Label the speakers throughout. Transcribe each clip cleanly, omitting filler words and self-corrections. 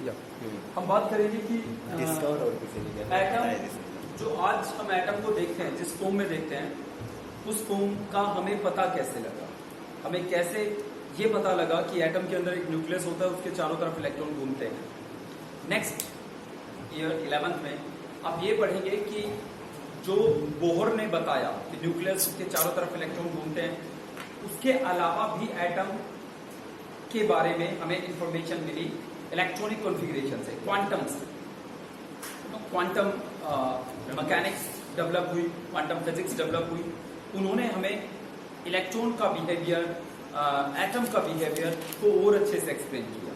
Speaker 1: या हम बात करेंगे कि
Speaker 2: डिस्कवर और किसी ने क्या
Speaker 1: एटम, जो आज हम एटम को देखते हैं, जिस फॉर्म में देखते हैं, उस फॉर्म का हमें पता कैसे लगा, हमें कैसे ये पता लगा कि एटम के अंदर एक न्यूक्लियस होता है, उसके चारों तरफ इलेक्ट्रॉन घूमते हैं। नेक्स्ट ईयर 11th में आप ये पढ़ेंगे कि जो बोहर ने बताया कि न्यूक्लियस के चारों तरफ इलेक्ट्रॉन घूमते हैं, उसके अलावा भी एटम के बारे में हमें इंफॉर्मेशन मिली इलेक्ट्रॉनिक कॉन्फ़िगरेशन से, क्वांटम से। क्वांटम मैकेनिक्स डेवलप हुई, क्वांटम फिजिक्स डेवलप हुई, उन्होंने हमें इलेक्ट्रॉन का बिहेवियर, एटम का बिहेवियर को और अच्छे से एक्सप्लेन किया।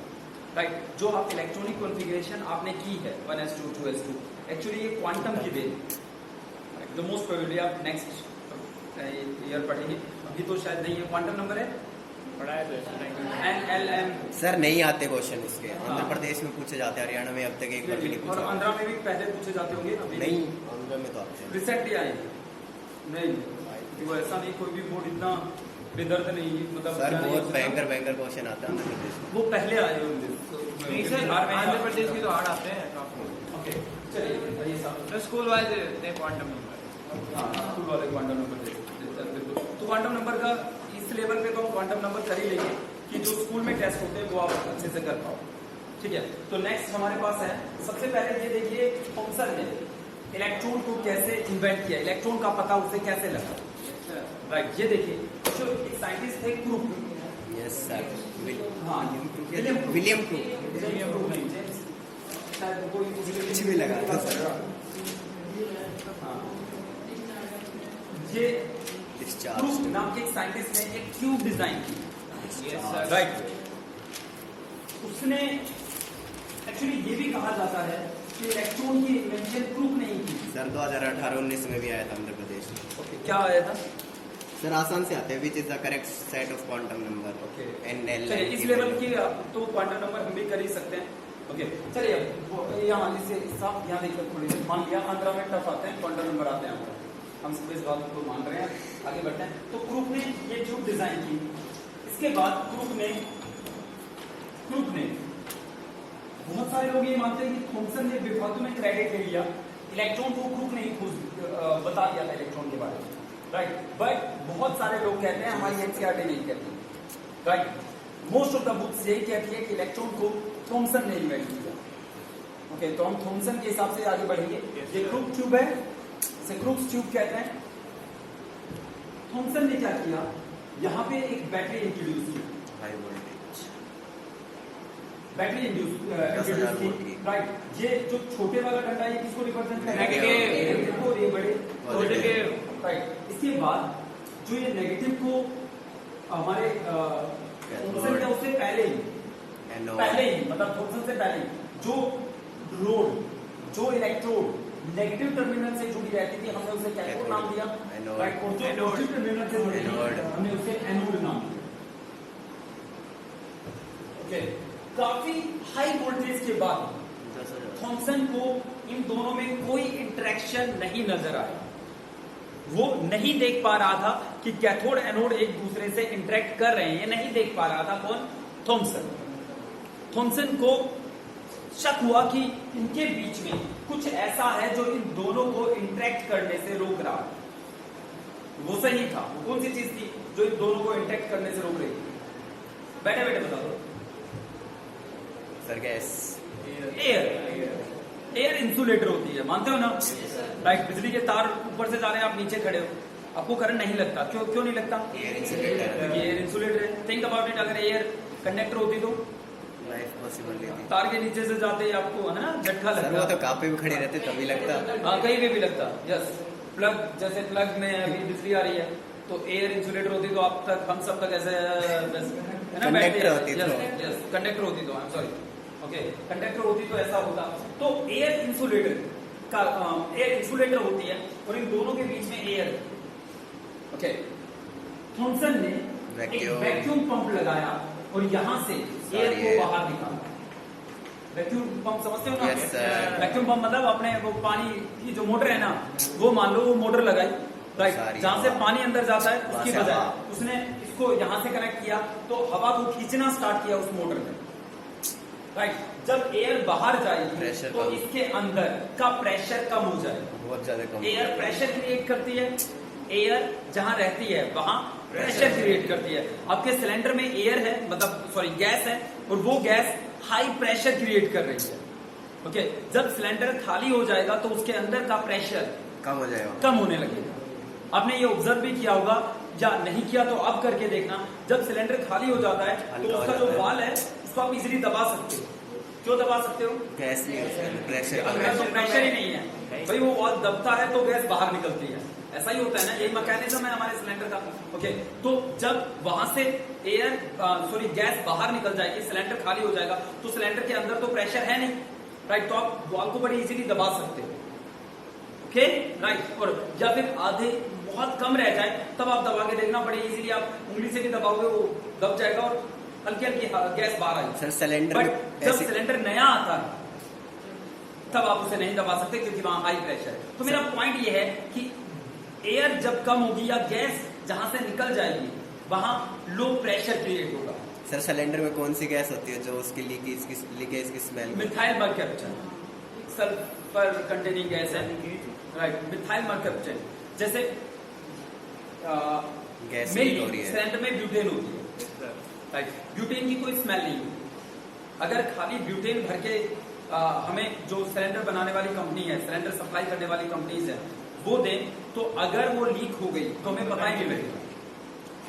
Speaker 1: राइट, जो आप इलेक्ट्रॉनिक कॉन्फ़िगरेशन आपने की है 1s2 2s2, एक्चुअली ये क्वांटम की देन, द मोस्ट प्रोबेबली आप नेक्स्ट ईयर पढ़ेंगे, अभी तो शायद नहीं है। क्वांटम नंबर है पढ़ा है तो NLM
Speaker 2: सर नहीं आते क्वेश्चन इसके। आंध्र प्रदेश में पूछे जाते हैं, हरियाणा में अब तक एक बार भी नहीं
Speaker 1: और
Speaker 2: पूछा।
Speaker 1: आंध्रा में भी पहले पूछे जाते होंगे, अभी
Speaker 2: नहीं, आंध्र में तो आते हैं।
Speaker 1: रिसेंटली आए नहीं, वो ऐसा नहीं, कोई भी बोर्ड इतना बेदर्द नहीं, मतलब
Speaker 2: सर बहुत भयंकर भयंकर क्वेश्चन आता है आंध्र प्रदेश में।
Speaker 1: वो पहले आए होंगे बिहार में,
Speaker 3: आंध्र प्रदेश की तो हार्ड आते हैं काफी।
Speaker 1: ओके चलिए ये सब
Speaker 3: स्कूल वाइज देते हैं क्वांटम नंबर।
Speaker 1: स्कूल वाले क्वांटम नंबर देते बिल्कुल। तो क्वांटम नंबर का इस लेवल पे तो हम क्वांटम नंबर कर ही लेंगे कि जो स्कूल में टेस्ट होते हैं वो आप अच्छे से कर पाओ, ठीक है। तो नेक्स्ट हमारे पास है, सबसे पहले ये देखिए थॉमसन ने इलेक्ट्रॉन को कैसे इन्वेंट किया, इलेक्ट्रॉन का पता उसे कैसे लगा। राइट, ये देखिए जो एक साइंटिस्ट थे क्रूक,
Speaker 2: यस सर,
Speaker 1: हाँ
Speaker 2: विलियम क्रूक
Speaker 1: नहीं, जेम्स शायद कोई
Speaker 2: कुछ भी लगा था सर।
Speaker 1: हाँ, ये
Speaker 2: डिस्चार्ज
Speaker 1: क्रूक नाम के एक साइंटिस्ट ने एक ट्यूब डिजाइन की। राइट, उसने एक्चुअली ये भी कहा जाता है कि इलेक्ट्रॉन की इन्वेंशन क्रूक नहीं की
Speaker 2: सर। 2018-19 में भी आया था आंध्र प्रदेश में।
Speaker 1: ओके, क्या आया था
Speaker 2: सर आसान से आते हैं, which is the correct set of quantum number.
Speaker 1: Okay,
Speaker 2: NL
Speaker 1: चलिए इस लेवल की तो क्वांटम नंबर हम भी कर ही सकते हैं। ओके चलिए, अब यहाँ इसे साफ यहाँ देखिए, थोड़ी देर मान लिया आंध्रा में टफ आते हैं, क्वांटम नंबर आते हैं, हम सब इस बात को मान रहे हैं, आगे बढ़ते हैं। तो क्रूक ने ये ट्यूब डिजाइन की, इसके बाद क्रूक ने बहुत सारे लोग ये मानते हैं कि थॉमसन ने बेफालतू में क्रेडिट ले लिया, इलेक्ट्रॉन को क्रूक ने ही खोज बता दिया था इलेक्ट्रॉन के बारे में। राइट, बट बहुत सारे लोग कहते हैं, हमारी एनसीईआरटी नहीं कहती। Right, most of the books यही कहती है कि इलेक्ट्रॉन को थॉमसन ने इन्वेंट किया। ओके, तो हम थॉमसन के हिसाब से आगे बढ़ेंगे। ये क्रूक ट्यूब है, इसे क्रूक्स ट्यूब कहते हैं। थॉमसन ने क्या किया, यहाँ पे एक बैटरी इंट्रोड्यूस की,
Speaker 2: हाई वोल्टेज
Speaker 1: बैटरी इंट्रोड्यूस की। राइट, ये जो छोटे वाला डंडा है किसको रिप्रेजेंट करता है,
Speaker 3: नेगेटिव
Speaker 1: को, ये बड़े
Speaker 3: पॉजिटिव।
Speaker 1: राइट, इसके बाद जो ये नेगेटिव को हमारे थॉमसन ने उससे पहले ही मतलब थॉमसन से पहले जो रोड, जो इलेक्ट्रोड नेगेटिव टर्मिनल से जुड़ी रहती थी, हमने उसे कैथोड नाम दिया। राइट, और जो पॉजिटिव टर्मिनल से जुड़ी हमने उसे एनोड नाम दिया। ओके, काफी हाई वोल्टेज के बाद थॉमसन को इन दोनों में कोई इंटरेक्शन नहीं नजर आया। वो नहीं देख पा रहा था कि कैथोड एनोड एक दूसरे से इंटरेक्ट कर रहे हैं, ये नहीं देख पा रहा था। कौन? थॉमसन। थॉमसन को शक हुआ कि इनके बीच में कुछ ऐसा है जो इन दोनों को इंटरेक्ट करने से रोक रहा है। वो सही था, वो कौन सी चीज थी जो इन दोनों को इंटरेक्ट करने से रोक रही थी? बैठे बैठे बता दो
Speaker 2: सर। गैस,
Speaker 1: एयर इंसुलेटर होती है, मानते हो ना? राइट, बिजली के तार ऊपर से जा रहे हैं, आप नीचे खड़े हो, आपको करंट नहीं लगता। क्यों नहीं लगता?
Speaker 2: Air insulator.
Speaker 1: एयर इंसुलेटर है। थिंक अबाउट इट, अगर एयर कंडक्टर होती तो
Speaker 2: लाइफ पॉसिबल नहीं थी।
Speaker 1: तार के नीचे से जाते ही आपको है ना झटका
Speaker 2: सर वो
Speaker 1: लगता।
Speaker 2: तो कापे में खड़े रहते तभी लगता।
Speaker 1: हाँ, कहीं पे भी लगता। यस, प्लग, जैसे प्लग में अभी बिजली आ रही है तो एयर इंसुलेटर होती तो आप तक, हम सब तक ऐसे है ना,
Speaker 2: कंडक्टर होती तो।
Speaker 1: यस, कंडक्टर होती तो, I am sorry, okay, conductor होती तो ऐसा होता। तो एयर इंसुलेटर का एयर इंसुलेटर होती है और इन दोनों के बीच में एयर। ओके, थॉमसन ने एक वैक्यूम पंप लगाया और यहां से एयर को बाहर निकाला। वैक्यूम पंप समझते हो ना?
Speaker 2: Yes, sir.
Speaker 1: वैक्यूम पंप मतलब अपने वो पानी की जो मोटर है ना, वो मान लो वो मोटर लगाई, राइट, जहां से पानी अंदर जाता है उसकी बजाय उसने इसको यहां से कनेक्ट किया तो हवा को खींचना स्टार्ट किया उस मोटर में। राइट। जब एयर बाहर जाएगी
Speaker 2: Pressure
Speaker 1: तो
Speaker 2: कम।
Speaker 1: इसके अंदर का प्रेशर कम हो जाएगा।
Speaker 2: बहुत ज्यादा कम।
Speaker 1: एयर प्रेशर क्रिएट करती है, एयर जहां रहती है वहां प्रेशर क्रिएट करती है। आपके सिलेंडर में एयर है, मतलब सॉरी गैस है, और वो गैस हाई प्रेशर क्रिएट कर रही है। ओके, जब सिलेंडर खाली हो जाएगा तो उसके अंदर का प्रेशर
Speaker 2: कम हो जाएगा।
Speaker 1: कम होने लगेगा। आपने ये ऑब्जर्व भी किया होगा, या नहीं किया तो अब करके देखना, जब सिलेंडर खाली हो जाता है तो
Speaker 2: हल्का हो
Speaker 1: उसका जो
Speaker 2: जाता है।
Speaker 1: वाल है उसको आप इजीली दबा सकते हो। क्यों दबा सकते हो?
Speaker 2: गैस नहीं है उसके अंदर, प्रेशर
Speaker 1: अंदर तो प्रेशर ही नहीं है भाई, वो वाल दबता है तो गैस बाहर निकलती है। ऐसा ही होता है ना, यही मैकेनिज्म है हमारे सिलेंडर का। ओके, तो जब वहां से एयर सॉरी गैस बाहर निकल जाएगी, सिलेंडर खाली हो जाएगा, तो सिलेंडर के अंदर तो प्रेशर है नहीं, राइट, तो आप वाल को बड़ी इजीली दबा सकते हो। Okay, right. और या फिर आधे बहुत कम रह जाए तब आप दबा के देखना, बड़ी इजीली आप उंगली से भी दबाओगे वो दब जाएगा और हल्की हल्की गैस बाहर आएगी।
Speaker 2: सर सिलेंडर
Speaker 1: बट
Speaker 2: में
Speaker 1: जब
Speaker 2: ऐसे
Speaker 1: सिलेंडर नया आता है तब आप उसे नहीं दबा सकते क्योंकि वहां हाई प्रेशर है। तो मेरा पॉइंट ये है कि एयर जब कम होगी या गैस जहां से निकल जाएगी वहां लो प्रेशर क्रिएट होगा।
Speaker 2: सर सिलेंडर में कौन सी गैस होती है जो उसकी लीकेज की smell?
Speaker 1: Methyl mercaptan, sulphur containing gas है, राइट, मिथाइल मर्कैप्टन। जैसे
Speaker 2: गैस
Speaker 1: मेनली
Speaker 2: लीक हो रही है।
Speaker 1: सिलेंडर में ब्यूटेन होती है, राइट, ब्यूटेन की कोई स्मेल नहीं होती। अगर खाली ब्यूटेन भर के हमें जो सिलेंडर बनाने वाली कंपनी है, सिलेंडर सप्लाई करने वाली कंपनीज है, वो दें, तो अगर वो लीक हो गई तो हमें पता ही नहीं लगेगा,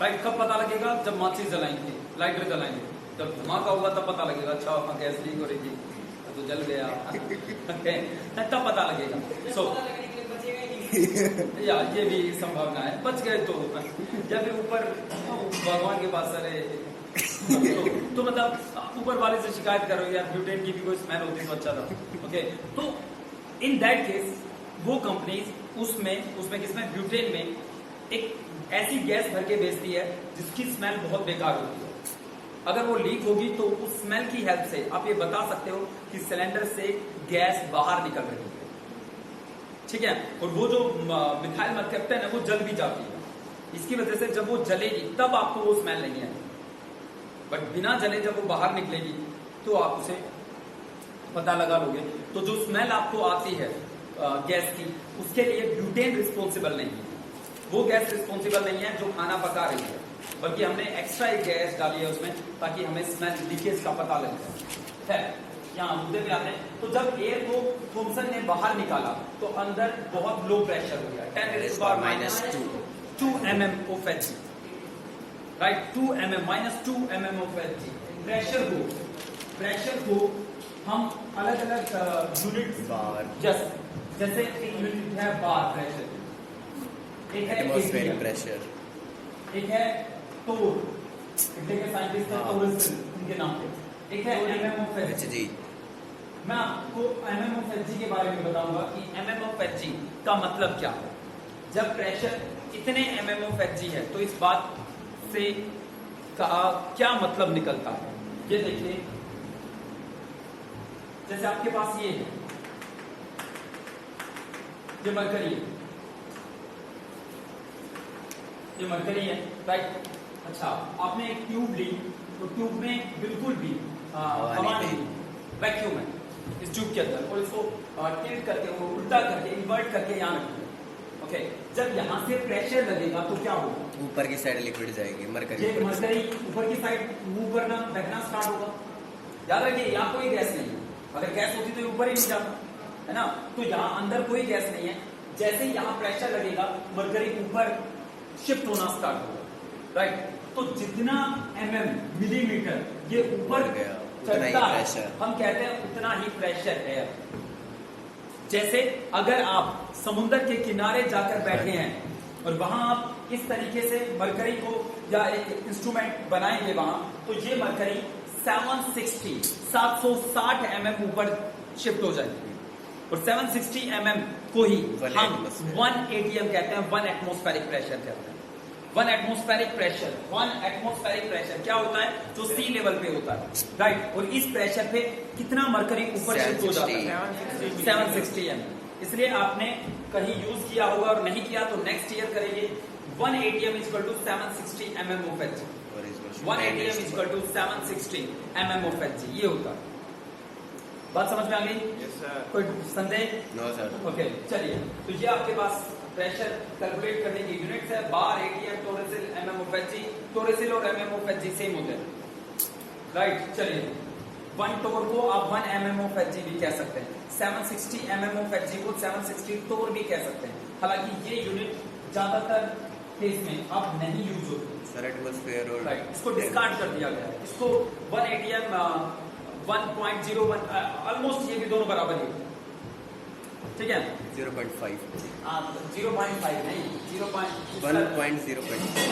Speaker 1: राइट। कब पता लगेगा? जब माचिस जलाएंगे, लाइटर जलाएंगे, जब धमाका होगा तब पता लगेगा, अच्छा गैस लीक हो रही थी तो जल गया तब पता लगेगा। सो या ये भी संभावना है, बच गए तो जब ऊपर भगवान के पास अरे तो मतलब ऊपर वाले से शिकायत करो यार, ब्यूटेन की भी कोई स्मेल होती तो अच्छा था। ओके, तो इन दैट केस वो कंपनीज उसमें किसमें, ब्यूटेन में एक ऐसी गैस भर के बेचती है जिसकी स्मेल बहुत बेकार होती है। अगर वो लीक होगी तो उस स्मेल की हेल्प से आप ये बता सकते हो कि सिलेंडर से गैस बाहर निकल रही है, ठीक है। और वो जो मिथाइल मर्कैप्टन है वो जल भी जाती है, इसकी वजह से जब वो जलेगी तब आपको वो स्मेल नहीं आएगी। बट बिना जले जब वो बाहर निकलेगी तो आप उसे पता लगा लोगे। तो जो स्मेल आपको आती है गैस की, उसके लिए ब्यूटेन रिस्पॉन्सिबल नहीं है, वो गैस रिस्पॉन्सिबल नहीं है जो खाना पका रही है, बल्कि हमने एक्स्ट्रा एक गैस डाली है उसमें ताकि हमें स्मेल लीकेज का पता लग जाए। यहाँ मुद्दे पे आते हैं। तो जब एयर को थॉमसन ने बाहर निकाला तो अंदर बहुत लो प्रेशर हो गया, 10⁻²² mm of Hg, right, 2 mm -2 mm of Hg। Pressure को हम अलग अलग यूनिट,
Speaker 2: बार,
Speaker 1: जैसे एक यूनिट है बार प्रेशर, एक है
Speaker 2: एटमॉस्फेरिक प्रेशर,
Speaker 1: एक है टोर, इंडिया के साइंटिस्ट हैं टोरसन उनके नाम पे, एक है mm of Hg।
Speaker 2: Hg।
Speaker 1: मैं आपको mm of Hg के बारे में बताऊंगा कि mm of Hg का मतलब क्या है। जब प्रेशर इतने mm of Hg है तो इस बात से का क्या मतलब निकलता है, ये देखिए। जैसे आपके पास ये है, ये मरकरी है, ये मरकरी है, राइट। अच्छा, आपने एक ट्यूब ली तो ट्यूब में बिल्कुल भी हवा नहीं, वैक्यूम है इस ट्यूब के अंदर, और इसको टिल्ट करके, वो उल्टा करके, इन्वर्ट करके यहाँ रखिए। ओके, जब यहाँ से प्रेशर लगेगा तो क्या होगा?
Speaker 2: ऊपर की साइड लिक्विड जाएगी, मरकरी
Speaker 1: ये मरकरी ऊपर की साइड मूव करना, बहना स्टार्ट होगा। याद रखिए, यहाँ कोई गैस नहीं है, अगर गैस होती तो ऊपर ही नहीं जाता, है ना। तो यहाँ अंदर कोई गैस नहीं है, जैसे ही यहाँ प्रेशर लगेगा मरकरी ऊपर शिफ्ट होना स्टार्ट होगा, राइट। तो जितना मिलीमीटर ये ऊपर चढ़ता है, हम कहते हैं उतना ही प्रेशर है। जैसे अगर आप समुद्र के किनारे जाकर बैठे हैं और वहां आप इस तरीके से मरकरी को या एक इंस्ट्रूमेंट बनाएंगे वहां, तो ये मरकरी 760 mm ऊपर शिफ्ट हो जाएगी, और 760 mm को ही हम 1 ATM कहते हैं, 1 एटमॉस्फेरिक प्रेशर कहते हैं। 1 एटमॉस्फेरिक प्रेशर क्या होता है? जो सी लेवल पे होता है, राइट। और इस प्रेशर पे कितना मरकरी ऊपर शिफ्ट हो जाता है? 760 mm। इसलिए आपने कहीं यूज किया होगा और नहीं किया तो नेक्स्ट ईयर करेंगे। 1 ATM = 760 mm of Hg। 1 ATM = 760 mm of Hg, ये होता है, बात समझ में आ गई?
Speaker 3: Yes, sir.
Speaker 1: कोई संदेह?
Speaker 2: No sir.
Speaker 1: ओके चलिए, तो ये आपके पास प्रेशर कैलकुलेट करने की यूनिट्स है। बार, एटीएम, टोरेसिल, एमएमओएफजी। टोरेसिल और एमएमओएफजी सेम होते हैं, राइट? चलिए, 1 टोर को आप 1 एमएमओएफजी भी कह सकते हैं, 760 एमएमओएफजी को 760 टोर भी कह सकते हैं। हालांकि ये यूनिट ज्यादातर केस में अब नहीं यूज होती
Speaker 2: सर एटमॉस्फेयर और
Speaker 1: राइट, इसको डिस्कार्ड कर दिया गया है। इसको 1 एटीएम 1.01 ऑलमोस्ट ये भी दोनों बराबर ही, ठीक है?
Speaker 2: 0.5
Speaker 1: 0.5 नहीं, 0.5
Speaker 2: 1.0.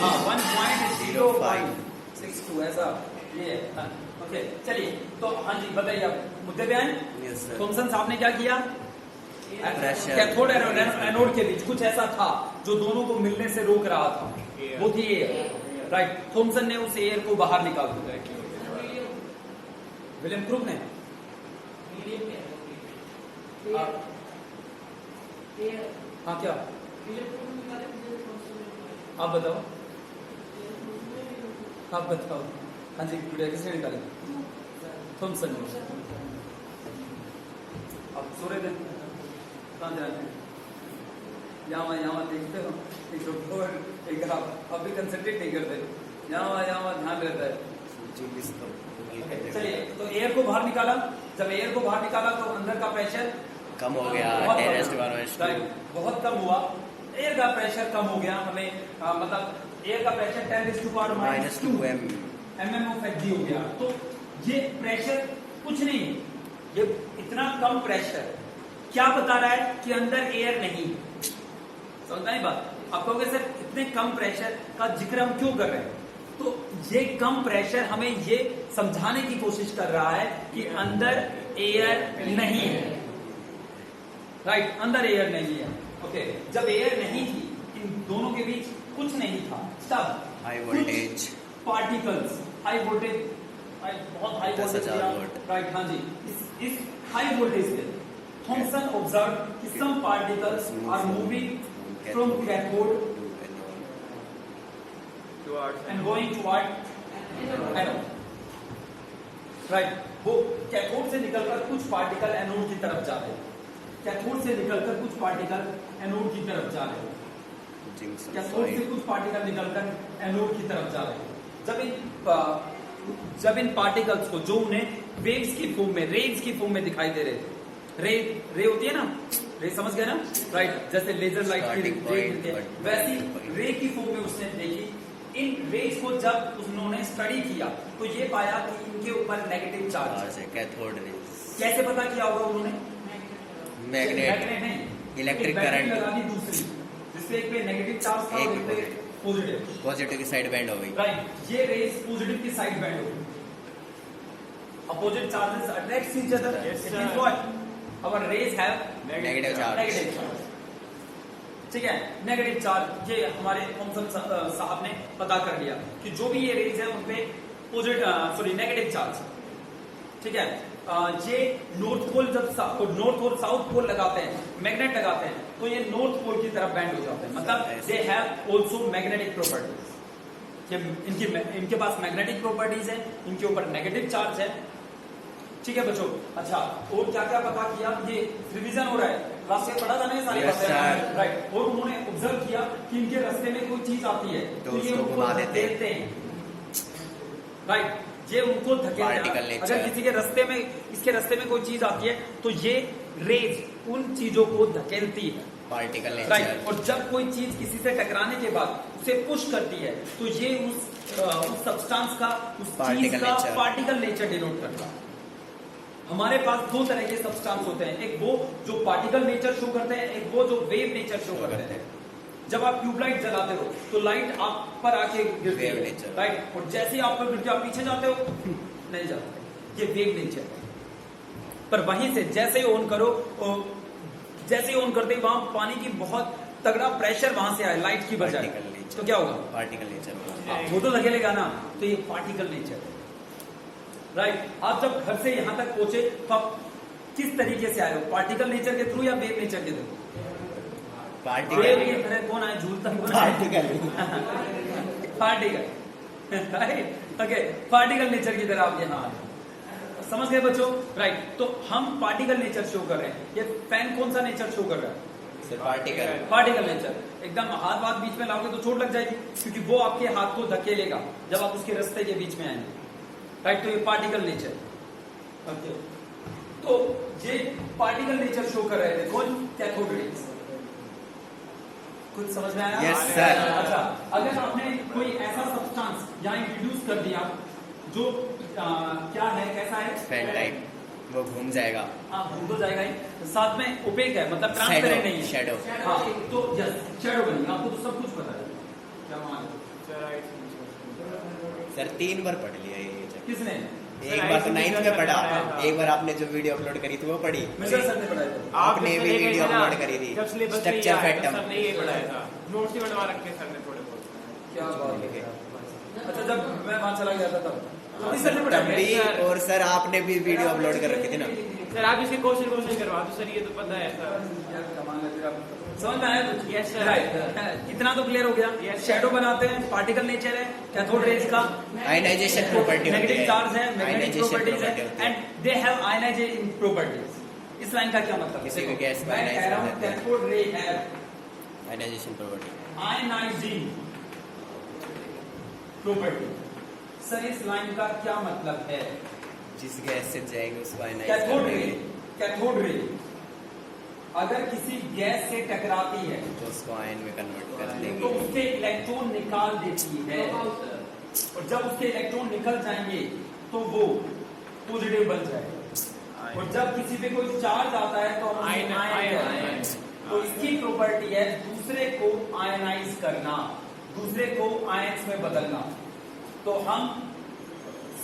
Speaker 1: हाँ 1.0562 ऐसा ये है। हाँ, ओके चलिए, तो हाँ जी बताइए, आप मुद्दे पे आए।
Speaker 2: Yes sir.
Speaker 1: थॉमसन साहब ने क्या किया?
Speaker 2: Pressure.
Speaker 1: कैथोड और एनोड के बीच कुछ ऐसा था जो दोनों को मिलने से रोक रहा था, वो थी एयर, राइट? थॉमसन ने उस एयर को बाहर निकाल दिया। विलियम क्रूक ने हाँ क्या आप बताओ, आप बताओ। हाँ जी गुड़िया किसने निकाली? थॉमसन ने। अब सूर्य दिन कहाँ जा रहे हैं? यहाँ देखते हो, एक रोबोट, एक आप अभी कंसंट्रेट नहीं करते, यहाँ ध्यान रहता है। चलिए, तो एयर को बाहर निकाला। जब एयर को बाहर निकाला तो अंदर का प्रेशर
Speaker 2: कम हो गया,
Speaker 1: बहुत कम
Speaker 2: टेरेस्ट
Speaker 1: हुआ।
Speaker 2: वाला
Speaker 1: राइट, बहुत कम हुआ। एयर का प्रेशर कम हो गया, हमें मतलब एयर का प्रेशर 10⁻⁻² mmOFG हो गया। तो ये प्रेशर कुछ नहीं, ये इतना कम प्रेशर क्या बता रहा है कि अंदर एयर नहीं। समझ नहीं बात? आप कहोगे सर इतने कम प्रेशर का जिक्र हम क्यों कर रहे हैं? तो ये कम प्रेशर हमें ये समझाने की कोशिश कर रहा है कि अंदर एयर नहीं है, राइट? अंदर एयर नहीं है। ओके, जब एयर नहीं थी, इन दोनों के बीच कुछ नहीं था, तब
Speaker 2: high voltage
Speaker 1: particles, high voltage, बहुत हाई
Speaker 2: 10,000
Speaker 1: वोल्टेज,
Speaker 2: वोल्ट।
Speaker 1: राइट? हाँ जी, इस हाई वोल्टेज पे थॉमसन ऑब्जर्व कि some particles are moving from cathode and going toward anode, right? वो कैथोड से निकलकर कुछ पार्टिकल एनोड की तरफ जा रहे हैं, कैथोड से निकलकर कुछ पार्टिकल एनोड की तरफ जा रहे हैं, कैथोड से कुछ पार्टिकल निकलकर एनोड की तरफ जा रहे हैं। जब इन पार्टिकल्स को, जो उन्हें वेव्स की फॉर्म में, रेज की फॉर्म में दिखाई दे रहे थे, रे होती है ना, रे समझ गए ना, राइट? जैसे लेजर लाइट की रे मिलती है, वैसी रे की फॉर्म में उसने देखी। इन रेज को जब उन्होंने स्टडी किया तो ये पाया कि इनके ऊपर नेगेटिव चार्ज है।
Speaker 2: कैथोड रेज
Speaker 1: कैसे पता किया होगा उन्होंने?
Speaker 2: मैग्नेट
Speaker 1: नहीं,
Speaker 2: इलेक्ट्रिक
Speaker 1: एक बैटरी
Speaker 2: करंट
Speaker 1: लगा दी दूसरी, जिसपे एक पे नेगेटिव चार्ज था और एक पे पॉजिटिव,
Speaker 2: पॉजिटिव की साइड बेंड हो गई,
Speaker 1: राइट? ये रेज पॉजिटिव की साइड बेंड हो गई। Opposite charges attract each other, it means what? Our rays have
Speaker 2: negative charge.
Speaker 1: Negative charge, ठीक है? नेगेटिव चार्ज ये हमारे थॉमसन साहब ने पता कर लिया कि जो भी ये रेज है उनपे पॉजिटिव नेगेटिव चार्ज, ठीक है? ये नॉर्थ पोल, जब नॉर्थ और साउथ पोल लगाते हैं, मैग्नेट लगाते हैं, तो ये नॉर्थ पोल की तरफ बैंड हो जाते हैं, मतलब they have also magnetic properties. इनके पास मैग्नेटिक प्रॉपर्टीज है, इनके ऊपर नेगेटिव चार्ज है, ठीक है बच्चों? अच्छा, और क्या क्या पता किया? ये रिवीजन हो रहा है, क्लास में पढ़ा था ना ये सारी
Speaker 2: Yes,
Speaker 1: बातें,
Speaker 2: sir.
Speaker 1: राइट? और उन्होंने ऑब्जर्व किया कि इनके रास्ते में कोई चीज आती है
Speaker 2: तो
Speaker 1: ये
Speaker 2: उसको
Speaker 1: उनको
Speaker 2: घुमा देते हैं।
Speaker 1: धकेलते हैं, राइट? ये उनको धकेलते
Speaker 2: Particle
Speaker 1: हैं।
Speaker 2: nature।
Speaker 1: अगर किसी के रास्ते में, इसके रास्ते में कोई चीज आती है तो ये रेज उन चीजों को धकेलती है,
Speaker 2: पार्टिकल
Speaker 1: राइट?
Speaker 2: नेचर।
Speaker 1: और जब कोई चीज किसी से टकराने के बाद उसे पुश करती है तो ये उस सब्सटेंस का, उस चीज
Speaker 2: Particle
Speaker 1: का
Speaker 2: nature।
Speaker 1: पार्टिकल नेचर डिनोट करता है। हमारे पास दो तरह के सब्सटेंस होते हैं, एक वो जो पार्टिकल नेचर शो करते हैं, एक वो जो वेव नेचर शो करते हैं। जब आप ट्यूबलाइट जलाते हो तो लाइट आप पर आके गिरती
Speaker 2: वेव
Speaker 1: है,
Speaker 2: नेचर।
Speaker 1: राइट? और जैसे ही आप पर गिरती है, आप पीछे जाते हो, नहीं जाते, ये वेव नेचर है। पर वहीं से जैसे ही ऑन करो, जैसे ही ऑन करते ही वहां पानी की बहुत तगड़ा प्रेशर वहां से आए लाइट की बजाय,
Speaker 2: Particle nature।
Speaker 1: तो क्या होगा?
Speaker 2: Particle nature.
Speaker 1: वो तो लगेगा ना, तो ये पार्टिकल नेचर है, राइट? आप जब घर से यहां तक पहुंचे तो आप किस तरीके से आए हो? पार्टिकल नेचर के थ्रू या वेव नेचर के थ्रू? वेव
Speaker 2: पार्टिकल
Speaker 1: की तरह कौन आए? झूलता कौन आए? Particle, right? Okay, particle nature की तरह आप यहाँ आए। समझ गए बच्चों? राइट, तो हम पार्टिकल नेचर शो कर रहे हैं। ये फैन कौन सा नेचर शो कर रहा है?
Speaker 2: Sir particle.
Speaker 1: Particle nature. एकदम हाथ बीच में लाओगे तो चोट लग जाएगी, क्योंकि वो आपके हाथ को धकेलेगा जब आप उसके रास्ते के बीच में आएंगे। राइट, तो ये पार्टिकल नेचर। ओके, तो ये पार्टिकल नेचर शो कर रहे थे कौन? Cathode rays. कुछ समझ में आया?
Speaker 2: Yes, sir.
Speaker 1: अच्छा, अगर आपने कोई ऐसा सब्सटेंस यहाँ इंट्रोड्यूस कर दिया जो क्या है, कैसा है?
Speaker 2: फैन टाइप, वो घूम जाएगा।
Speaker 1: हाँ, घूम तो जाएगा ही, साथ में ओपेक है, मतलब ट्रांसपेरेंट नहीं है।
Speaker 2: शैडो।
Speaker 1: हाँ, तो यस, शैडो बनेगा। आपको तो सब कुछ पता है। क्या मान लो?
Speaker 2: सर 3 बार पढ़ लिया ये चैप्टर।
Speaker 1: किसने?
Speaker 2: एक बार तो 9th में पढ़ा,
Speaker 3: हाँ।
Speaker 2: एक बार आपने जो वीडियो अपलोड करी थी वो पढ़ी।
Speaker 1: मिश्रा सर ने पढ़ाया था।
Speaker 2: आपने भी वीडियो अपलोड करी थी,
Speaker 3: जब सिलेबस
Speaker 2: स्ट्रक्चर फैक्टम।
Speaker 3: सर ने ये पढ़ाया था, नोट्स ही बनवा रखे सर ने थोड़े बहुत।
Speaker 1: क्या बात है। अच्छा, जब मैं वहां चला गया था तब इस सर ने पढ़ाया
Speaker 2: तब भी,
Speaker 3: सर।
Speaker 2: और सर आपने भी वीडियो अपलोड कर रखी थी ना।
Speaker 3: सर आप इसे क्वेश्चन करवा दो सर, ये तो पता है सर।
Speaker 1: यार कमाल है फिर। आप समझ में आया कुछ?
Speaker 3: Yes, sir.
Speaker 1: राइट, इतना तो क्लियर हो गया।
Speaker 3: Yes,
Speaker 1: शैडो बनाते हैं, पार्टिकल नेचर है, कैथोड रेज का
Speaker 2: आयनाइजेशन प्रॉपर्टी होती
Speaker 1: नेगेटिव
Speaker 2: है,
Speaker 1: चार्ज है, मैग्नेटिक
Speaker 2: आयनाइजेशन
Speaker 1: प्रॉपर्टीज
Speaker 2: प्रॉपर्टी
Speaker 1: है,
Speaker 2: होती है।
Speaker 1: And they have ionization properties. इस लाइन का क्या मतलब?
Speaker 2: किसी भी
Speaker 1: देखो,
Speaker 2: गैस को
Speaker 1: मैं
Speaker 2: आयनाइज
Speaker 1: कह रहा
Speaker 2: कर
Speaker 1: हूं
Speaker 2: देते हैं।
Speaker 1: कैथोड रे है
Speaker 2: ionization property.
Speaker 1: Ionizing property. Sir इस लाइन का क्या मतलब है?
Speaker 2: जिस गैस से जाएंगे उसको आयनाइज
Speaker 1: कैथोड
Speaker 2: कर
Speaker 1: रे,
Speaker 2: देंगे,
Speaker 1: कैथोड रे अगर किसी गैस से टकराती है
Speaker 2: तो उसको आयन में कन्वर्ट कर
Speaker 1: तो
Speaker 2: देंगे।
Speaker 1: उसके इलेक्ट्रॉन निकाल देती है, और जब उसके इलेक्ट्रॉन निकल जाएंगे तो वो पॉजिटिव बन जाएगा। और जब किसी पे कोई चार्ज आता है तो हम
Speaker 3: आयन-
Speaker 1: आयन कहते हैं।
Speaker 3: आयन-
Speaker 1: तो इसकी प्रॉपर्टी है दूसरे को आयनाइज करना, दूसरे को आयंस में बदलना। तो हम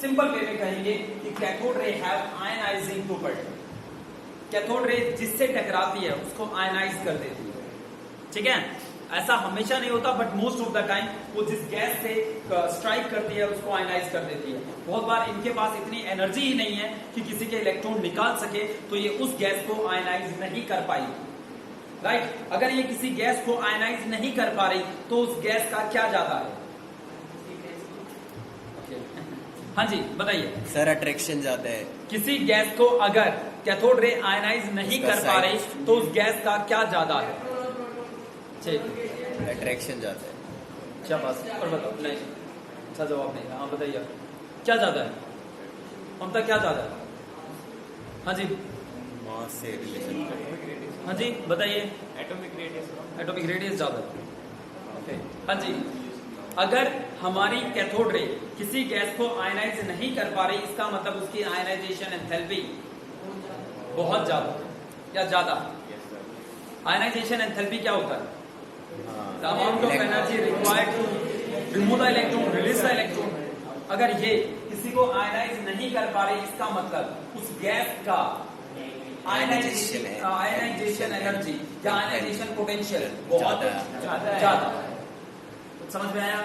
Speaker 1: सिंपल वे में कहेंगे कि cathode ray have ionising property. Cathode ray जिससे टकराती है उसको आयनाइज कर देती है। ठीक है, ऐसा हमेशा नहीं होता, but most of the time वो जिस गैस से स्ट्राइक करती है उसको आयनाइज कर देती है। बहुत बार इनके पास इतनी एनर्जी ही नहीं है कि किसी के इलेक्ट्रॉन निकाल सके, तो ये उस गैस को आयनाइज नहीं कर पाएगी। राइट, अगर ये किसी गैस को आयनाइज नहीं कर पा रही तो उस गैस का क्या जाता है? हाँ जी बताइए।
Speaker 2: सर अट्रैक्शन जाता है।
Speaker 1: किसी गैस को अगर कैथोड रे आयनाइज नहीं
Speaker 2: उसका
Speaker 1: कर पा रही
Speaker 2: साइड-
Speaker 1: तो उस गैस का क्या ज्यादा है? ठीक,
Speaker 2: अट्रैक्शन जाता है।
Speaker 1: क्या बात है? और बताओ। नहीं, अच्छा जवाब नहीं। हाँ बताइए, क्या ज्यादा है? ममता क्या ज्यादा है? हाँ जी,
Speaker 2: मास से रिलेशन।
Speaker 1: हाँ जी बताइए।
Speaker 3: Atomic radius.
Speaker 1: एटॉमिक रेडियस ज्यादा है। ओके, हाँ जी, अगर हमारी कैथोड रे किसी गैस को आयनाइज नहीं कर पा रही, इसका मतलब उसकी आयनाइजेशन एंथैल्पी बहुत ज्यादा या ज्यादा। आयनाइजेशन एंथैल्पी क्या होता है? The amount of energy required to remove the electron, release the electron. अगर ये किसी को आयनाइज नहीं कर पा रही, इसका मतलब उस गैस का आयनाइजेशन एनर्जी या आयनाइजेशन पोटेंशियल बहुत ज्यादा। समझ में आया?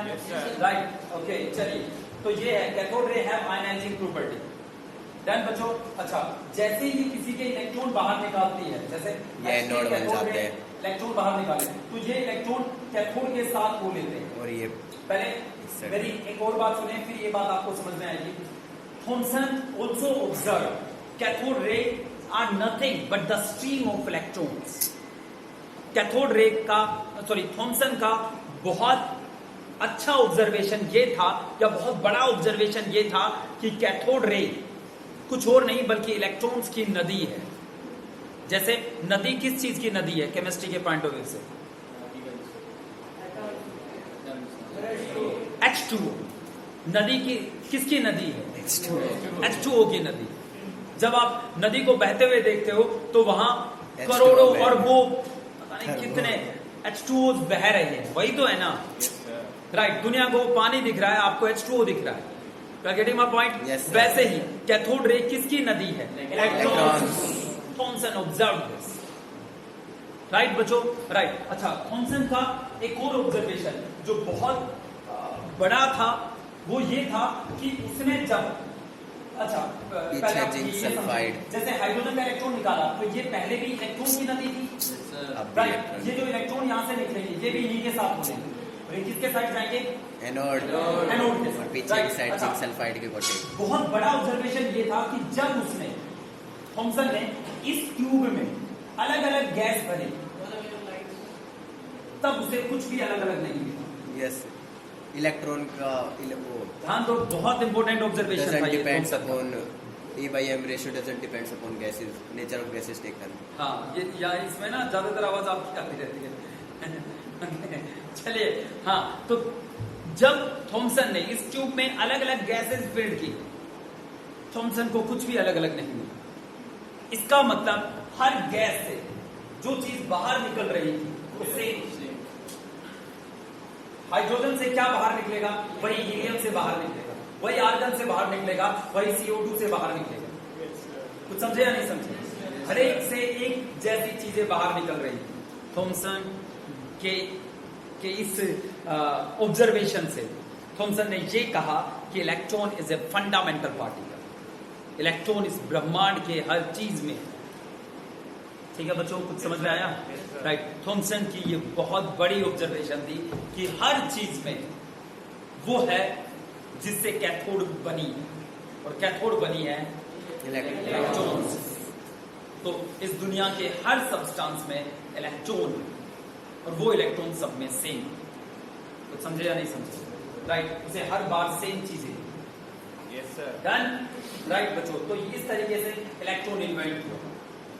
Speaker 1: राइट, ओके, चलिए। तो ये है cathode ray have ionising property. Done बच्चों। अच्छा, जैसे ही किसी के इलेक्ट्रॉन बाहर निकालती है, जैसे
Speaker 2: ये नोड बन जाते हैं,
Speaker 1: इलेक्ट्रॉन बाहर निकाले तो ये इलेक्ट्रॉन कैथोड के साथ वो लेते हैं।
Speaker 2: और ये
Speaker 1: पहले मेरी एक और बात सुने, फिर ये बात आपको समझ में आएगी। Thomson also observe cathode ray are nothing but the stream of electrons. Cathode ray का, सॉरी, थॉमसन का बहुत अच्छा ऑब्जर्वेशन ये था, या बहुत बड़ा ऑब्जर्वेशन ये था कि कैथोड रे कुछ और नहीं बल्कि इलेक्ट्रॉन्स की नदी है। जैसे नदी किस चीज की नदी है केमिस्ट्री के पॉइंट ऑफ व्यू से? H2O। नदी की किसकी नदी है? H2O की नदी। जब आप नदी को बहते हुए देखते हो तो वहां करोड़ों अरबों पता नहीं कितने H2O बह रहे हैं, वही तो है ना? राइट, दुनिया को पानी दिख रहा है, आपको H2O दिख रहा है। Getting my point?
Speaker 2: Yes, sir.
Speaker 1: वैसे ही कैथोड रे किसकी नदी है?
Speaker 2: Electrons।
Speaker 1: Thomson observe this. Right बच्चों, राइट। अच्छा, थॉमसन का एक और ऑब्जर्वेशन जो बहुत बड़ा था वो ये था कि उसने जब, अच्छा, पहले आप
Speaker 2: जिंक
Speaker 1: ये
Speaker 2: सल्फाइड।
Speaker 1: समझिए, जैसे हाइड्रोजन का इलेक्ट्रॉन निकाला तो ये पहले भी इलेक्ट्रॉन की नदी थी।
Speaker 2: अब भी
Speaker 1: राइट,
Speaker 2: इलेक्ट्रॉन।
Speaker 1: ये जो इलेक्ट्रॉन यहाँ से निकलेंगे ये भी इन्हीं के साथ होंगे। और ये किसके साइड जाएंगे?
Speaker 2: एनोड
Speaker 1: एनोड के
Speaker 2: और
Speaker 1: साइड।
Speaker 2: पीछे की
Speaker 1: Right,
Speaker 2: साइड
Speaker 1: अच्छा।
Speaker 2: जिंक सल्फाइड के कोटे।
Speaker 1: बहुत बड़ा ऑब्जर्वेशन ये था कि जब उसने थॉमसन ने इस ट्यूब में अलग अलग गैस भरे तब उसे कुछ भी अलग अलग नहीं मिला।
Speaker 2: यस, इलेक्ट्रॉन का वो
Speaker 1: ध्यान दो, बहुत इंपॉर्टेंट ऑब्जर्वेशन था
Speaker 2: doesn't
Speaker 1: ये
Speaker 2: depends
Speaker 1: थॉमसन का।
Speaker 2: upon E/M ratio doesn't depends upon gases, nature of gases taken.
Speaker 1: हाँ, ये या इसमें ना ज्यादातर आवाज आपकी आती रहती है। चलिए, हाँ, तो जब थॉमसन ने इस ट्यूब में अलग अलग गैसेस फिल्ड की, थॉमसन को कुछ भी अलग अलग नहीं मिला। इसका मतलब हर गैस से जो चीज बाहर निकल रही थी उससे हाइड्रोजन से क्या बाहर निकलेगा? वही हीलियम से बाहर निकलेगा, वही आर्गन से बाहर निकलेगा, वही CO2 से बाहर निकलेगा। कुछ समझे या नहीं समझे? हर एक से एक जैसी चीजें बाहर निकल रही थी। थॉमसन के इस ऑब्जर्वेशन से थॉमसन ने ये कहा कि electron is a fundamental particle. Electron इस ब्रह्मांड के हर चीज में। ठीक है बच्चों, कुछ समझ में आया? राइट। थॉमसन की ये बहुत बड़ी ऑब्जर्वेशन थी कि हर चीज में वो है जिससे कैथोड बनी, और कैथोड बनी है इलेक्ट्रॉन्स। तो इस दुनिया के हर सब्सटेंस में इलेक्ट्रॉन, और वो इलेक्ट्रॉन सब में सेम। तो समझे या नहीं समझे? राइट, उसे हर बार सेम चीजें।
Speaker 3: Yes sir.
Speaker 1: डन? राइट बच्चों, तो इस तरीके से इलेक्ट्रॉन इन्वेंट हुआ।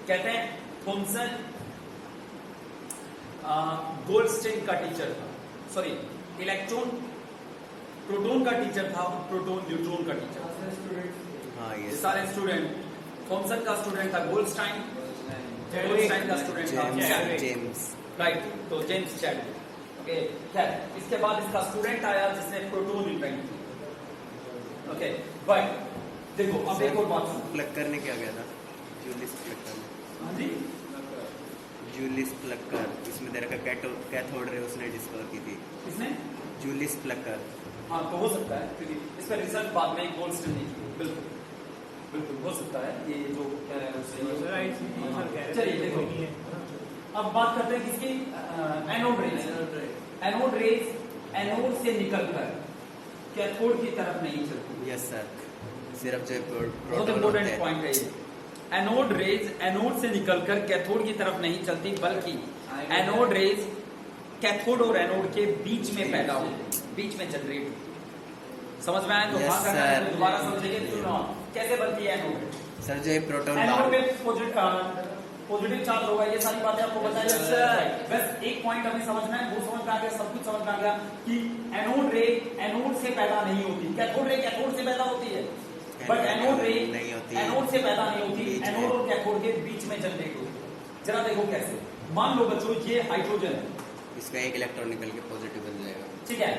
Speaker 1: कहते हैं थॉमसन गोल्डस्टीन का टीचर था, सॉरी इलेक्ट्रॉन प्रोटॉन का टीचर था, प्रोटॉन न्यूट्रॉन का टीचर था।
Speaker 2: हाँ,
Speaker 1: ये
Speaker 2: यस।
Speaker 1: सारे स्टूडेंट, थॉमसन का स्टूडेंट था गोल्डस्टाइन, गोल्डस्टाइन का स्टूडेंट था चैडविक।
Speaker 2: जेम्स।
Speaker 1: राइट, तो जेम्स चैडविक। ओके, खैर इसके बाद इसका स्टूडेंट आया जिसने प्रोटॉन इन्वेंट किया। ओके, बट देखो अब एक और बात सुनो।
Speaker 2: प्लग करने क्या गया था? Julius Plucker.
Speaker 1: हाँ जी,
Speaker 2: जूलिस प्लकर, इसमें तेरे का कैथोड रे उसने डिस्कवर की थी।
Speaker 1: किसने?
Speaker 2: Julius Plucker.
Speaker 1: हाँ, तो हो सकता है क्योंकि इस पर रिसर्च बाद में गोल्डस्टीन ने की। बिल्कुल बिल्कुल हो सकता है, ये जो कह रहे हैं उससे। चलिए देखो, अब बात करते हैं किसकी? Anode rays. Anode rays anode से निकलकर कैथोड की तरफ नहीं चलती।
Speaker 2: यस सर, सिर्फ जो
Speaker 1: बहुत
Speaker 2: प्रोटॉन होते
Speaker 1: इंपॉर्टेंट
Speaker 2: हैं।
Speaker 1: पॉइंट है ये। एनोड रेज एनोड से निकलकर कैथोड की तरफ नहीं चलती, बल्कि एनोड रेज कैथोड और एनोड के बीच में पैदा होती, बीच में जनरेट होती। समझ में आया? तो
Speaker 2: Yes,
Speaker 1: हाँ करना है,
Speaker 2: sir.
Speaker 1: तो दोबारा समझेंगे। सुनो कैसे बनती है एनोड रेज।
Speaker 2: सर जो ये प्रोटॉन
Speaker 1: एनोड में पॉजिटिव चार्ज होगा, ये सारी बातें आपको बताइए। बस एक पॉइंट हमें समझना है, वो समझ में आ गया, सब कुछ समझ में आ गया कि एनोड रे एनोड से पैदा नहीं होती, कैथोड रे कैथोड से पैदा होती है, बट एनोड रे
Speaker 2: नहीं होती,
Speaker 1: एनोड से पैदा नहीं होती,
Speaker 2: बीच में।
Speaker 1: एनोड और कैथोड के बीच में जनरेट होती है। जरा देखो कैसे। मान लो बच्चों ये हाइड्रोजन है,
Speaker 2: इसका एक इलेक्ट्रॉन निकल के पॉजिटिव बन जाएगा।
Speaker 1: ठीक है।